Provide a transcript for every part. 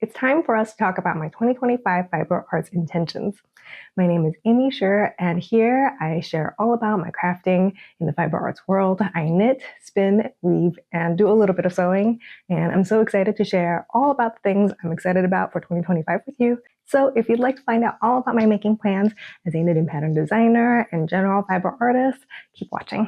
It's time for us to talk about my 2025 fiber arts intentions. My name is Amy Scher, and here I share all about my crafting in the fiber arts world. I knit, spin, weave, and do a little bit of sewing, and I'm so excited to share all about the things I'm excited about for 2025 with you. So if you'd like to find out all about my making plans as a knitting pattern designer and general fiber artist, keep watching.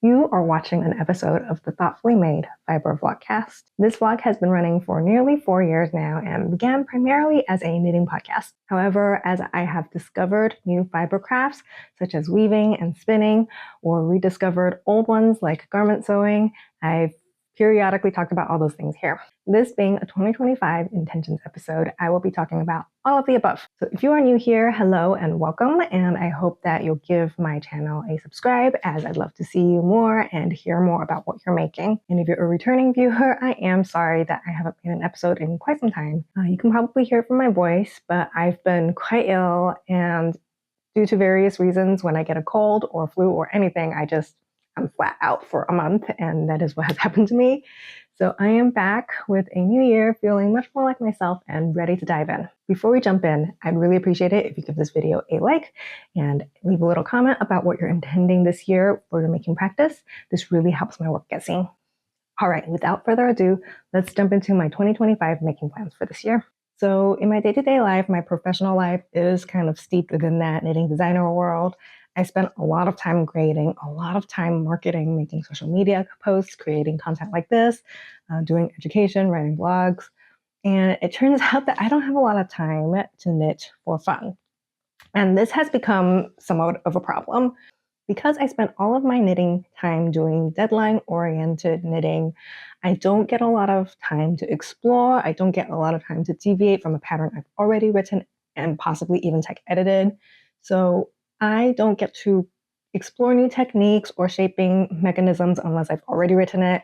You are watching an episode of the Thoughtfully Made Fiber Vlogcast. This vlog has been running for nearly 4 years now and began primarily as a knitting podcast. However, as I have discovered new fiber crafts such as weaving and spinning, or rediscovered old ones like garment sewing, I've periodically talked about all those things here. This being a 2025 intentions episode, I will be talking about all of the above. So if you are new here, hello and welcome, and I hope that you'll give my channel a subscribe, as I'd love to see you more and hear more about what you're making. And if you're a returning viewer, I am sorry that I haven't made an episode in quite some time. You can probably hear it from my voice, but I've been quite ill, and due to various reasons, when I get a cold or flu or anything, I'm flat out for a month, and that is what has happened to me. So I am back with a new year, feeling much more like myself and ready to dive in. Before we jump in, I'd really appreciate it if you give this video a like and leave a little comment about what you're intending this year for your making practice. This really helps my work get seen. All right, without further ado, let's jump into my 2025 making plans for this year. So in my day-to-day life, my professional life is kind of steeped within that knitting designer world. I spent a lot of time creating, a lot of time marketing, making social media posts, creating content like this, doing education, writing blogs. And it turns out that I don't have a lot of time to knit for fun. And this has become somewhat of a problem. Because I spent all of my knitting time doing deadline-oriented knitting, I don't get a lot of time to explore. I don't get a lot of time to deviate from a pattern I've already written and possibly even tech edited. So I don't get to explore new techniques or shaping mechanisms unless I've already written it.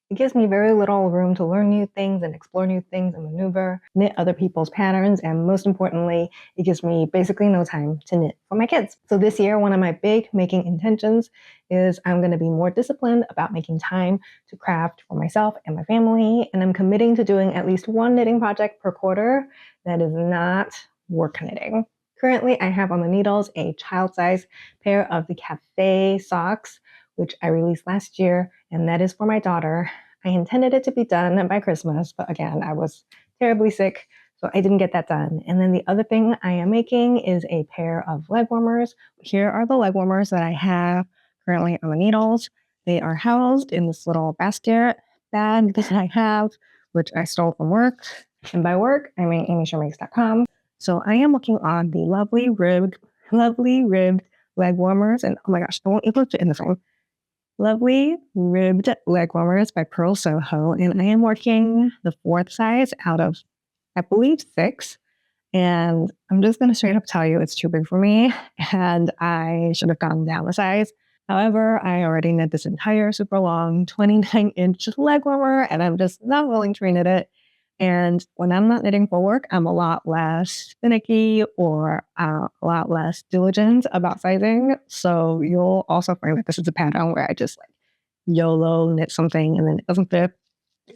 It gives me very little room to learn new things and explore new things and maneuver, knit other people's patterns, and most importantly, it gives me basically no time to knit for my kids. So this year, one of my big making intentions is I'm going to be more disciplined about making time to craft for myself and my family, and I'm committing to doing at least one knitting project per quarter that is not work knitting. Currently, I have on the needles a child-size pair of the cafe socks, which I released last year, and that is for my daughter. I intended it to be done by Christmas, but again, I was terribly sick, so I didn't get that done. And then the other thing I am making is a pair of leg warmers. Here are the leg warmers that I have currently on the needles. They are housed in this little basket bag that I have, which I stole from work. And by work, I mean amyschermakes.com. So I am looking on the lovely ribbed leg warmers, and oh my gosh, I won't able to in the phone. Lovely ribbed leg warmers by Purl Soho, and I am working the 4th size out of, I believe, 6. And I'm just going to straight up tell you it's too big for me, and I should have gone down a size. However, I already knit this entire super long 29-inch leg warmer, and I'm just not willing to reknit it. And when I'm not knitting for work, I'm a lot less finicky or a lot less diligent about sizing. So you'll also find that this is a pattern where I just like YOLO knit something and then it doesn't fit.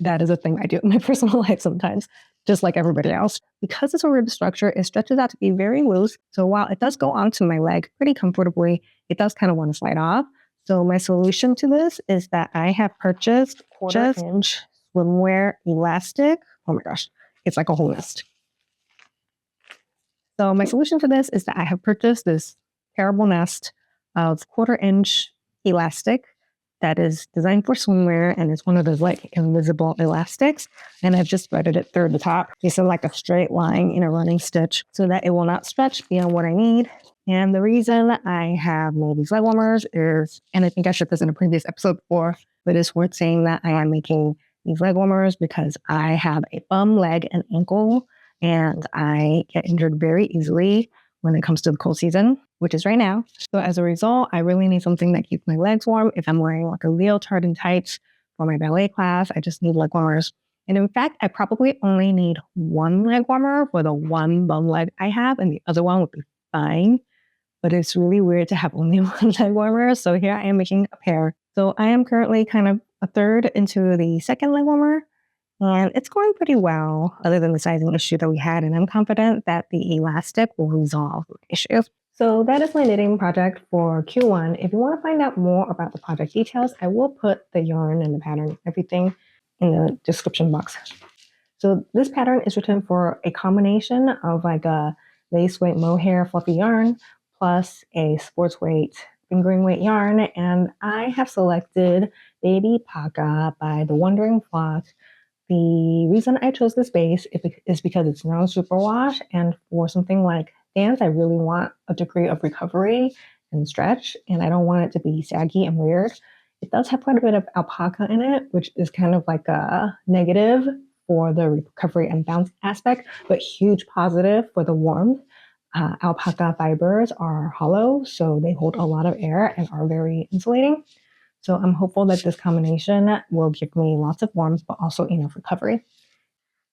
That is a thing I do in my personal life sometimes, just like everybody else. Because it's a rib structure, it stretches out to be very loose. So while it does go onto my leg pretty comfortably, it does kind of want to slide off. So my solution to this is that I have purchased 1/4-inch swimwear elastic. Oh my gosh, it's like a whole nest. So my solution for this is that I have purchased this terrible nest of 1/4-inch elastic that is designed for swimwear, and it's one of those like invisible elastics. And I've just threaded it through the top, just in like a straight line in a running stitch so that it will not stretch beyond what I need. And the reason I have made these leg warmers is, and I think I shared this in a previous episode before, but it's worth saying that I am making these leg warmers because I have a bum, leg, and ankle, and I get injured very easily when it comes to the cold season, which is right now. So as a result, I really need something that keeps my legs warm. If I'm wearing like a leotard and tights for my ballet class, I just need leg warmers. And in fact, I probably only need one leg warmer for the one bum leg I have, and the other one would be fine. But it's really weird to have only one leg warmer. So here I am making a pair. So I am currently kind of a third into the second leg warmer. And it's going pretty well, other than the sizing issue that we had. And I'm confident that the elastic will resolve the issue. So that is my knitting project for Q1. If you want to find out more about the project details, I will put the yarn and the pattern, everything in the description box. So this pattern is written for a combination of like a lace weight mohair fluffy yarn plus a sports weight fingering weight yarn. And I have selected Baby Paca by The Wandering Flock. The reason I chose this base is because it's non-superwash, and for something like dance, I really want a degree of recovery and stretch, and I don't want it to be saggy and weird. It does have quite a bit of alpaca in it, which is kind of like a negative for the recovery and bounce aspect, but huge positive for the warmth. Alpaca fibers are hollow, so they hold a lot of air and are very insulating. So I'm hopeful that this combination will give me lots of warmth, but also enough recovery.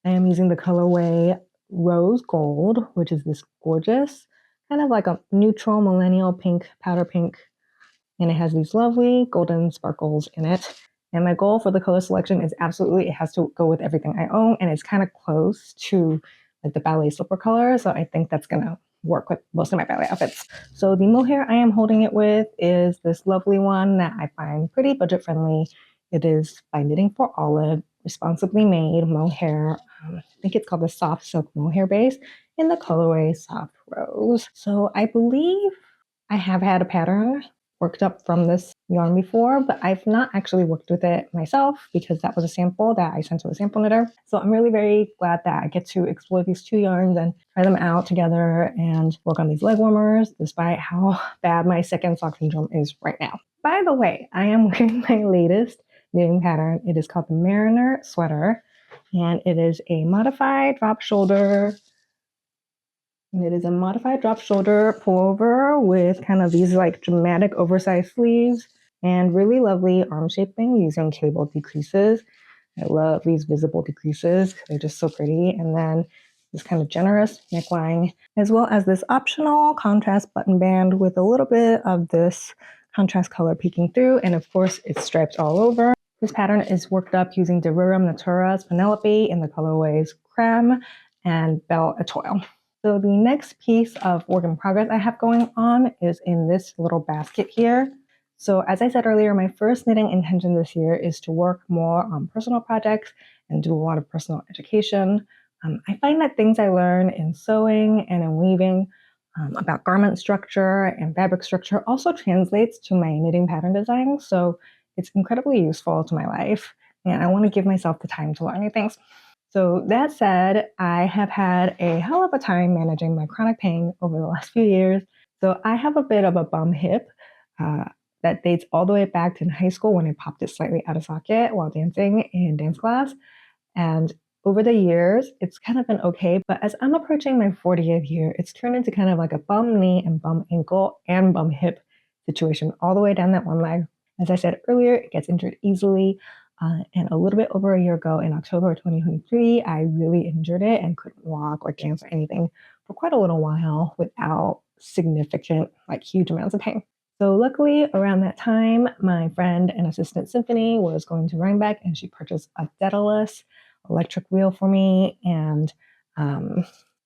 I am using the colorway Rose Gold, which is this gorgeous, kind of like a neutral millennial pink, powder pink. And it has these lovely golden sparkles in it. And my goal for the color selection is absolutely, it has to go with everything I own. And it's kind of close to like the ballet slipper color. So I think that's going to work with most of my ballet outfits. So the mohair I am holding it with is this lovely one that I find pretty budget friendly. It is by Knitting for Olive, responsibly made mohair. I think it's called the Soft Silk Mohair base in the colorway Soft Rose. So I believe I have had a pattern worked up from this yarn before, but I've not actually worked with it myself because that was a sample that I sent to a sample knitter. So I'm really very glad that I get to explore these two yarns and try them out together and work on these leg warmers, despite how bad my second sock syndrome is right now. By the way, I am wearing my latest knitting pattern. It is called the Mariner Sweater, and it is a modified drop shoulder. And it is a modified drop shoulder pullover with kind of these like dramatic oversized sleeves and really lovely arm shaping using cable decreases. I love these visible decreases. They're just so pretty. And then this kind of generous neckline, as well as this optional contrast button band with a little bit of this contrast color peeking through. And of course, it's striped all over. This pattern is worked up using Derurum Natura's Penelope in the colorways Creme and Belle Etoile. So the next piece of work in progress I have going on is in this little basket here. So as I said earlier, my first knitting intention this year is to work more on personal projects and do a lot of personal education. I find that things I learn in sewing and in weaving about garment structure and fabric structure also translates to my knitting pattern design. So it's incredibly useful to my life, and I want to give myself the time to learn new things. So that said, I have had a hell of a time managing my chronic pain over the last few years. So I have a bit of a bum hip that dates all the way back to high school when I popped it slightly out of socket while dancing in dance class. And over the years, it's kind of been okay. But as I'm approaching my 40th year, it's turned into kind of like a bum knee and bum ankle and bum hip situation all the way down that one leg. As I said earlier, it gets injured easily. And a little bit over a year ago in October 2023, I really injured it and couldn't walk or dance or anything for quite a little while without significant, like huge amounts of pain. So luckily around that time, my friend and assistant Symphony was going to Rhinebeck and she purchased a Daedalus electric wheel for me, and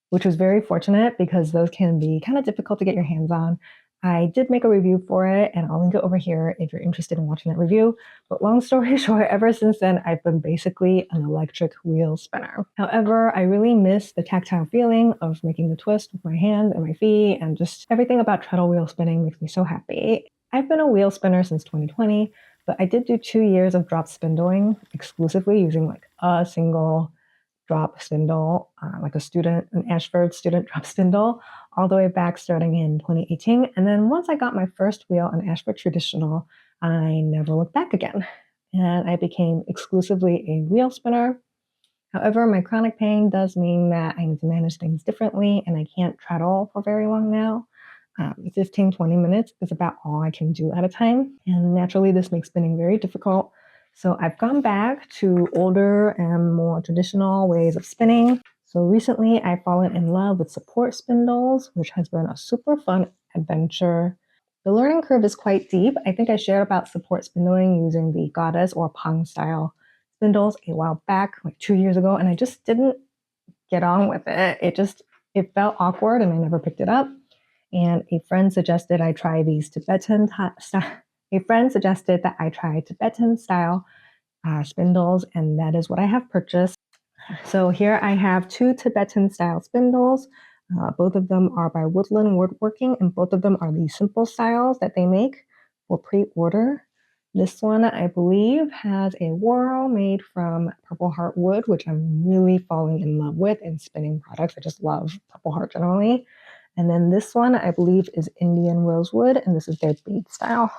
which was very fortunate because those can be kind of difficult to get your hands on. I did make a review for it, and I'll link it over here if you're interested in watching that review. But long story short, ever since then, I've been basically an electric wheel spinner. However, I really miss the tactile feeling of making the twist with my hands and my feet, and just everything about treadle wheel spinning makes me so happy. I've been a wheel spinner since 2020, but I did do 2 years of drop spindling exclusively using like a single drop spindle, like an Ashford student drop spindle, all the way back starting in 2018. And then once I got my first wheel on Ashford Traditional, I never looked back again. And I became exclusively a wheel spinner. However, my chronic pain does mean that I need to manage things differently, and I can't treadle for very long now. 15, 20 minutes is about all I can do at a time. And naturally, this makes spinning very difficult. So I've gone back to older and more traditional ways of spinning. So recently I've fallen in love with support spindles, which has been a super fun adventure. The learning curve is quite deep. I think I shared about support spindling using the Goddess or Pang style spindles a while back, like 2 years ago, and I just didn't get on with it. It felt awkward and I never picked it up. And a friend suggested I try these Tibetan style. A friend suggested that I try Tibetan style spindles, and that is what I have purchased. So here I have 2 Tibetan style spindles. Both of them are by Woodland Woodworking, and both of them are the simple styles that they make for pre-order. This one, I believe, has a whorl made from Purple Heart wood, which I'm really falling in love with in spinning products. I just love Purple Heart generally. And then this one, I believe, is Indian rosewood, and this is their bead style.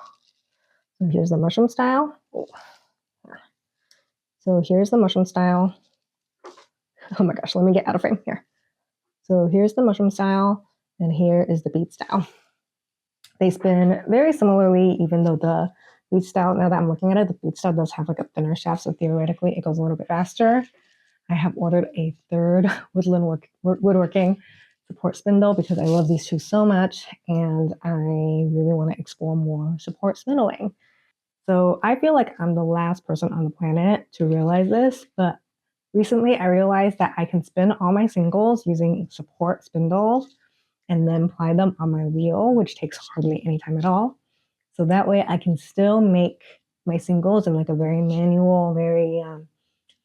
So here's the mushroom style. So here's the mushroom style. Oh my gosh, let me get out of frame here. So here's the mushroom style, and here is the bead style. They spin very similarly, even though the bead style, now that I'm looking at it, the bead style does have like a thinner shaft, so theoretically it goes a little bit faster. I have ordered a third Woodland Woodworking support spindle because I love these 2 so much, and I really want to explore more support spindling. So I feel like I'm the last person on the planet to realize this, but recently I realized that I can spin all my singles using support spindles and then ply them on my wheel, which takes hardly any time at all. So that way I can still make my singles in like a very manual, very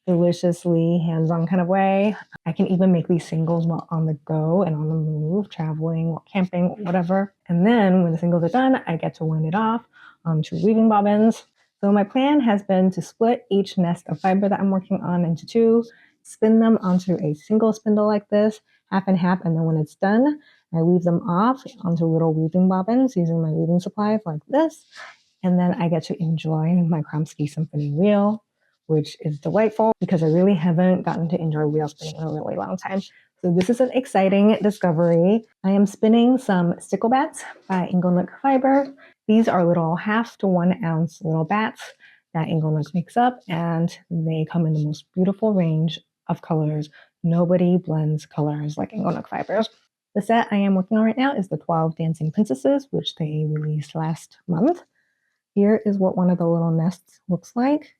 deliciously hands-on kind of way. I can even make these singles while on the go and on the move, traveling, while camping, whatever. And then when the singles are done, I get to wind it off onto weaving bobbins. So my plan has been to split each nest of fiber that I'm working on into 2, spin them onto a single spindle like this, half and half, and then when it's done, I weave them off onto little weaving bobbins using my weaving supplies like this. And then I get to enjoy my Kromsky Symphony wheel, which is delightful because I really haven't gotten to enjoy wheel spinning in a really long time. So this is an exciting discovery. I am spinning some stickle bats by Inglenook fiber. These are little 1/2 to 1 ounce little bats that Inglenook makes up, and they come in the most beautiful range of colors. Nobody blends colors like Inglenook fibers. The set I am working on right now is the 12 Dancing Princesses, which they released last month. Here is what one of the little nests looks like.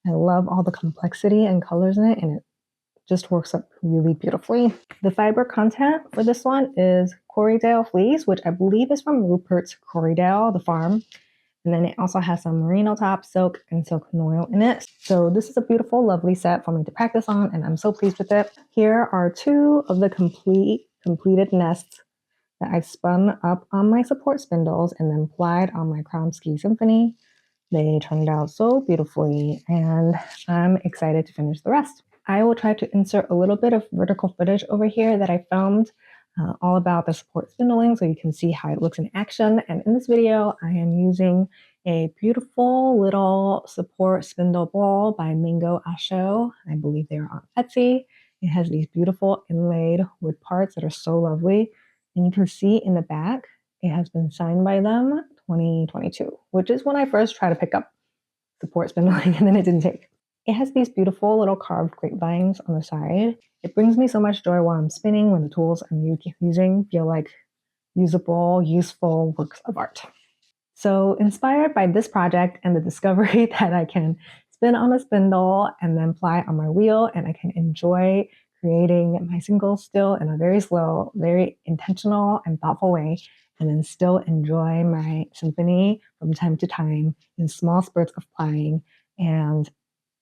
I love all the complexity and colors in it, and it just works up really beautifully. The fiber content for this one is Corriedale fleece, which I believe is from Rupert's Corriedale, the farm. And then it also has some merino top, silk, and silk noil in it. So this is a beautiful, lovely set for me to practice on, and I'm so pleased with it. Here are 2 of the completed nests that I spun up on my support spindles and then plied on my Kromsky Symphony. They turned out so beautifully, and I'm excited to finish the rest. I will try to insert a little bit of vertical footage over here that I filmed all about the support spindling so you can see how it looks in action. And in this video, I am using a beautiful little support spindle ball by Mango Asho. I believe they are on Etsy. It has these beautiful inlaid wood parts that are so lovely. And you can see in the back, it has been signed by them 2022, which is when I first tried to pick up support spindling, and then it didn't take. It has these beautiful little carved grapevines on the side. It brings me so much joy while I'm spinning when the tools I'm using feel like usable, useful works of art. So inspired by this project and the discovery that I can spin on a spindle and then ply on my wheel, and I can enjoy creating my singles still in a very slow, very intentional and thoughtful way, and then still enjoy my symphony from time to time in small spurts of plying. And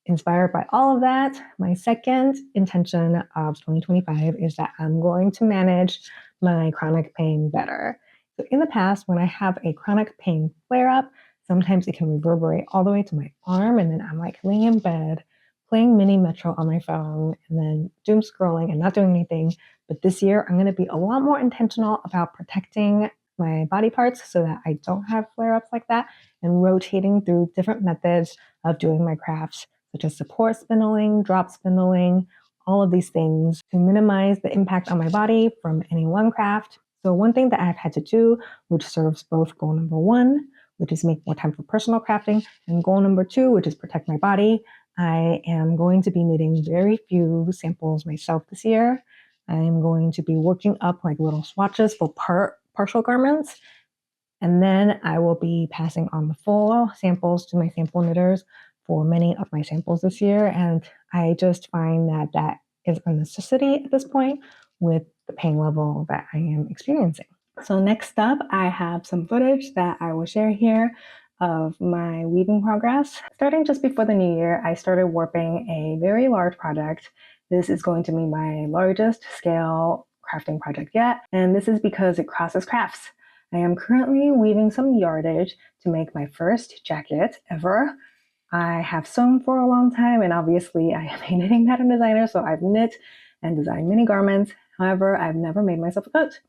inspired by all of that, my second intention of 2025 is that I'm going to manage my chronic pain better. So in the past, when I have a chronic pain flare-up, sometimes it can reverberate all the way to my arm, and then I'm like laying in bed, playing Mini Metro on my phone, and then doom scrolling and not doing anything. But this year, I'm going to be a lot more intentional about protecting my body parts so that I don't have flare-ups like that, and rotating through different methods of doing my crafts, such as support spindling, drop spindling, all of these things to minimize the impact on my body from any one craft. So one thing that I've had to do, which serves both goal number 1, which is make more time for personal crafting, and goal number 2, which is protect my body, I am going to be knitting very few samples myself this year. I am going to be working up like little swatches for partial garments, and then I will be passing on the full samples to my sample knitters for many of my samples this year, and I just find that that is a necessity at this point with the pain level that I am experiencing. So next up, I have some footage that I will share here of my weaving progress. Starting just before the new year, I started warping a very large project. This is going to be my largest scale crafting project yet, and this is because it crosses crafts. I am currently weaving some yardage to make my first jacket ever. I have sewn for a long time, and obviously I am a knitting pattern designer, so I've knit and designed many garments. However, I've never made myself a coat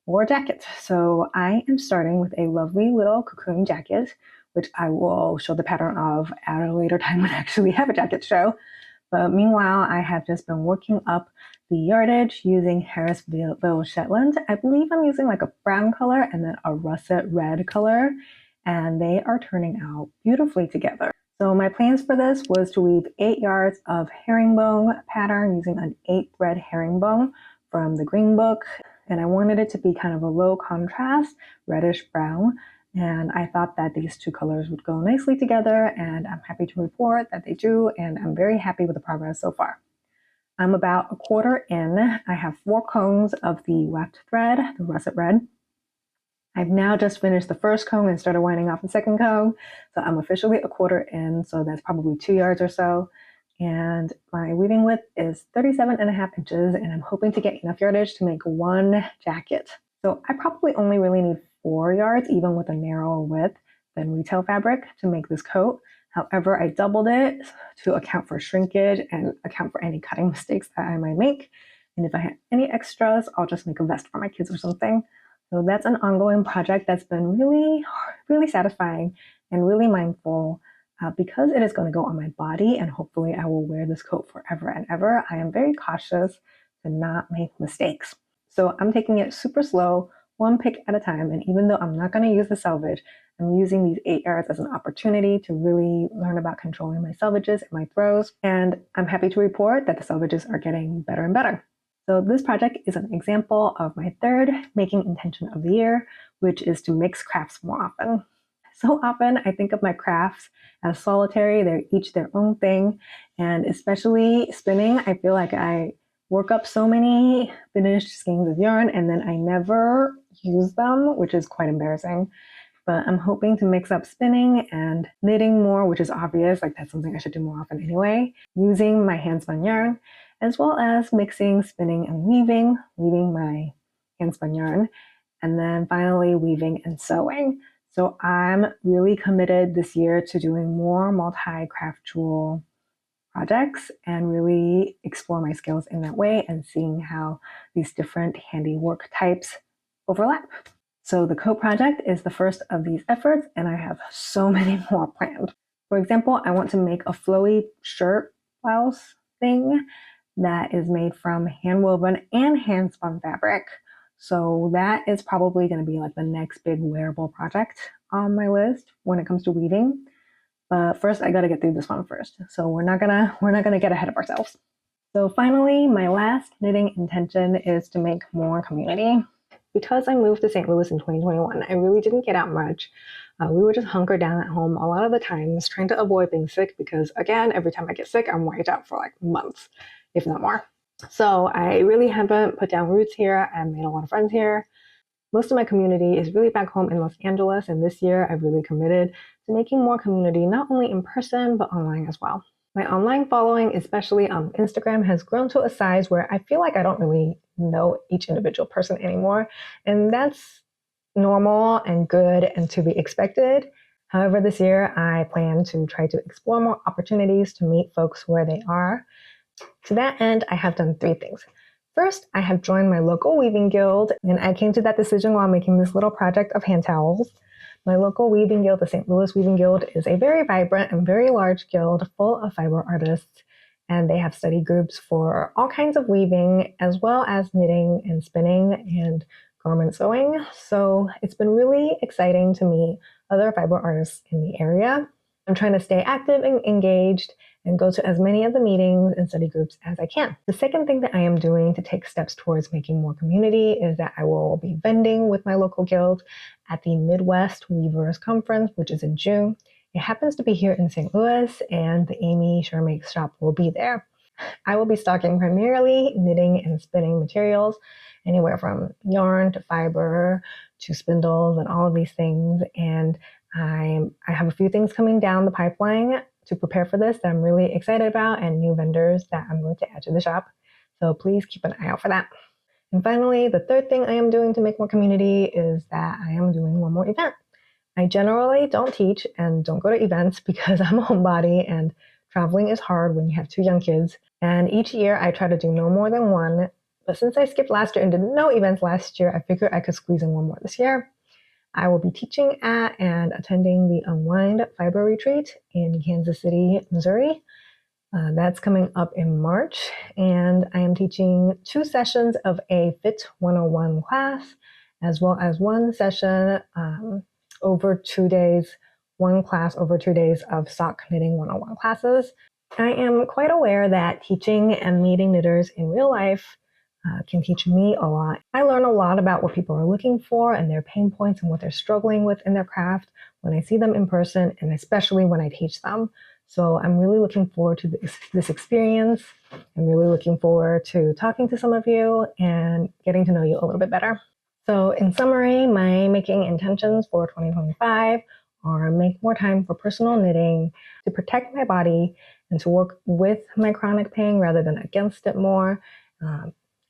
or a jacket. So I am starting with a lovely little cocoon jacket, which I will show the pattern of at a later time when I actually have a jacket show. But meanwhile, I have just been working up the yardage using Harrisville Shetland. I believe I'm using like a brown color and then a russet red color, and they are turning out beautifully together. So my plans for this was to weave 8 yards of herringbone pattern using an 8-thread herringbone from the Green Book. And I wanted it to be kind of a low contrast, reddish brown. And I thought that these two colors would go nicely together, and I'm happy to report that they do, and I'm very happy with the progress so far. I'm about a quarter in. I have 4 cones of the weft thread, the russet red. I've now just finished the first cone and started winding off the second cone. So I'm officially a quarter in, so that's probably 2 yards or so. And my weaving width is 37.5 inches, and I'm hoping to get enough yardage to make 1 jacket. So I probably only really need 4 yards, even with a narrower width than retail fabric, to make this coat. However, I doubled it to account for shrinkage and account for any cutting mistakes that I might make. And if I have any extras, I'll just make a vest for my kids or something. So that's an ongoing project that's been really, really satisfying and really mindful because it is going to go on my body, and hopefully I will wear this coat forever and ever. I am very cautious to not make mistakes. So I'm taking it super slow, 1 pick at a time. And even though I'm not going to use the selvage, I'm using these 8 yards as an opportunity to really learn about controlling my selvages and my throws. And I'm happy to report that the selvages are getting better and better. So this project is an example of my 3rd making intention of the year, which is to mix crafts more often. So often I think of my crafts as solitary. They're each their own thing. And especially spinning, I feel like I work up so many finished skeins of yarn and then I never use them, which is quite embarrassing. But I'm hoping to mix up spinning and knitting more, which is obvious, like that's something I should do more often anyway, using my hand spun yarn, as well as mixing spinning and weaving my hand spun yarn, and then finally weaving and sewing. So I'm really committed this year to doing more multi-craft jewel projects and really explore my skills in that way and seeing how these different handiwork types overlap. So the coat project is the first of these efforts, and I have so many more planned. For example, I want to make a flowy shirt blouse thing that is made from hand-woven and hand-spun fabric. So that is probably going to be like the next big wearable project on my list when it comes to weaving. But first, I got to get through this one first. So we're not gonna get ahead of ourselves. So finally, my last knitting intention is to make more community. Because I moved to St. Louis in 2021, I really didn't get out much. We would just hunker down at home a lot of the times, trying to avoid being sick because, again, every time I get sick, I'm wiped out for like months, if not more. So I really haven't put down roots here and made a lot of friends here. Most of my community is really back home in Los Angeles, and this year I've really committed to making more community, not only in person, but online as well. My online following, especially on Instagram, has grown to a size where I feel like I don't really know each individual person anymore. And that's normal and good and to be expected. However, this year I plan to try to explore more opportunities to meet folks where they are. To that end, I have done 3 things. First, I have joined my local weaving guild, and I came to that decision while making this little project of hand towels. My local weaving guild, the St. Louis Weaving Guild, is a very vibrant and very large guild full of fiber artists, and they have study groups for all kinds of weaving, as well as knitting and spinning and garment sewing. So it's been really exciting to meet other fiber artists in the area. I'm trying to stay active and engaged and go to as many of the meetings and study groups as I can. The second thing that I am doing to take steps towards making more community is that I will be vending with my local guild at the Midwest Weavers Conference, which is in June. It happens to be here in St. Louis, and the Amy Sure Makes shop will be there. I will be stocking primarily knitting and spinning materials, anywhere from yarn to fiber to spindles and all of these things. And I have a few things coming down the pipeline to prepare for this that I'm really excited about, and new vendors that I'm going to add to the shop. So please keep an eye out for that. And finally, the third thing I am doing to make more community is that I am doing one more event. I generally don't teach and don't go to events because I'm a homebody and traveling is hard when you have 2 young kids. And each year I try to do no more than one. But since I skipped last year and did no events last year, I figured I could squeeze in one more this year. I will be teaching at and attending the Unwind Fiber Retreat in Kansas City, Missouri. That's coming up in March, and I am teaching 2 sessions of a Fit 101 class, as well as one session over 2 days, one class over 2 days of sock knitting 101 classes. I am quite aware that teaching and meeting knitters in real life can teach me a lot. I learn a lot about what people are looking for and their pain points and what they're struggling with in their craft when I see them in person, and especially when I teach them. So I'm really looking forward to this experience. I'm really looking forward to talking to some of you and getting to know you a little bit better. So in summary, my making intentions for 2025 are make more time for personal knitting, to protect my body, and to work with my chronic pain rather than against it more,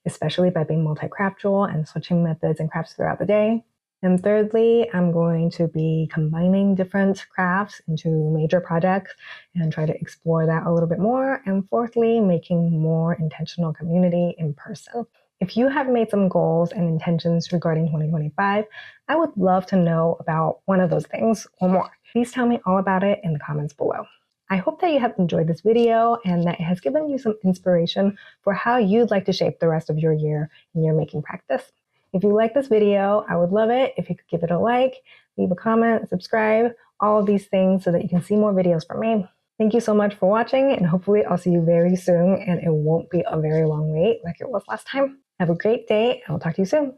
especially by being multi-craftual and switching methods and crafts throughout the day. And thirdly, I'm going to be combining different crafts into major projects and try to explore that a little bit more. And fourthly, making more intentional community in person. If you have made some goals and intentions regarding 2025, I would love to know about one of those things or more. Please tell me all about it in the comments below. I hope that you have enjoyed this video and that it has given you some inspiration for how you'd like to shape the rest of your year in your making practice. If you like this video, I would love it if you could give it a like, leave a comment, subscribe, all of these things so that you can see more videos from me. Thank you so much for watching, and hopefully I'll see you very soon and it won't be a very long wait like it was last time. Have a great day, and I'll talk to you soon.